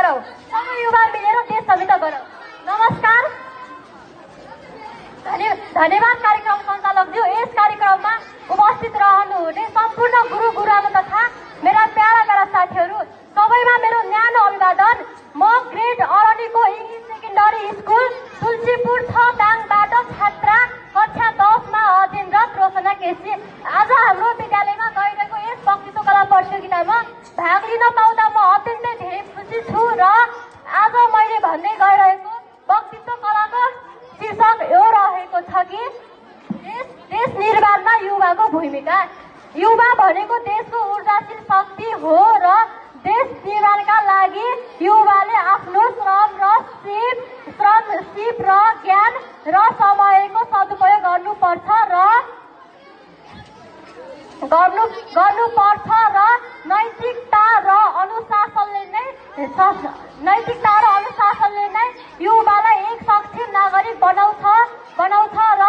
गरौँ, सबै युवा मिलेर देश समिति गरौँ। नमस्कार, धन्यवाद कार्यक्रम सञ्चालकज्यू। यस कार्यक्रममा उपस्थित रहनुहुने सम्पूर्ण गुरु गुरुआमा तथा मेरा प्यारा साथीहरू सबैमा मेरो न्यानो अभिवादन। म grade Arniko English secondary school Tulsipur 6 दाङबाट छात्रा कक्षा 10 मा अध्ययनरत रोशना केसी। आज हाम्रो विद्यालयमा गइरहेको यस वक्तृत्व कला प्रतियोगितामा भाग लिन पाउँदा म अत्यन्तै धेरै खुसी छु र आज मैले भन्दै गइरहेको वक्तृत्व कलाको शीर्षक यो रहेको छ कि देश निर्माणमा युवाको भूमिका। युवा भनेको देशको ऊर्जाशील शक्ति हो र देश निर्माणका लागि युवाले आफ्नो श्रम सिप र ज्ञान र समयको सदुपयोग गर्नुपर्छ र नैतिकता र अनुशासनले नै युवालाई एक सक्षम नागरिक बनाउँछ र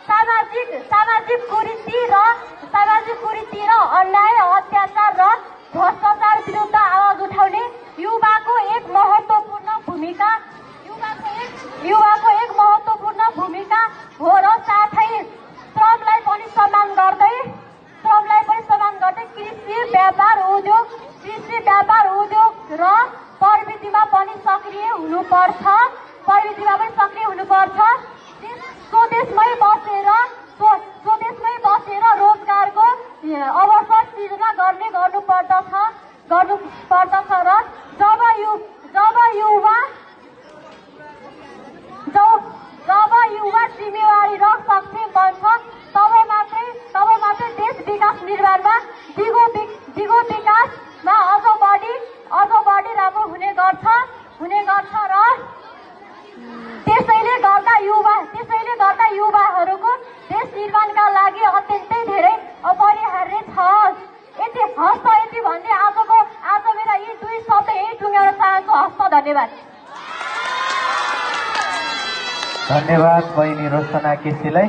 सामाजिक कुरीति र अन्याय अत्याचार र भ्रष्टाचार विरुद्ध आवाज उठाउने युवाको एक महत्त्वपूर्ण भूमिका हो र साथै श्रमलाई पनि सम्मान गर्दै कृषि व्यापार उद्योग र प्रविधिमा पनि सक्रिय हुनुपर्छ। स्वदेशमै बसेर रोजगारको अवसर सिर्जना गर्नुपर्दछ र जब युवा जिम्मेवारी र सक्षम बन्छ तब मात्रै देश विकास निर्माणमा दिगो विकासमा अझ बढी राम्रो हुने गर्छ र त्यसैले गर्दा युवाहरूको देश निर्माणका लागि अत्यन्तै धेरै अपरिहार्य छ। यति भन्दै आज मेरा यी दुई शब्द यही टुङ्ग्याउन चाहन्छु। हस्त, धन्यवाद। धन्यवाद बहिनी रोशना केसीलाई।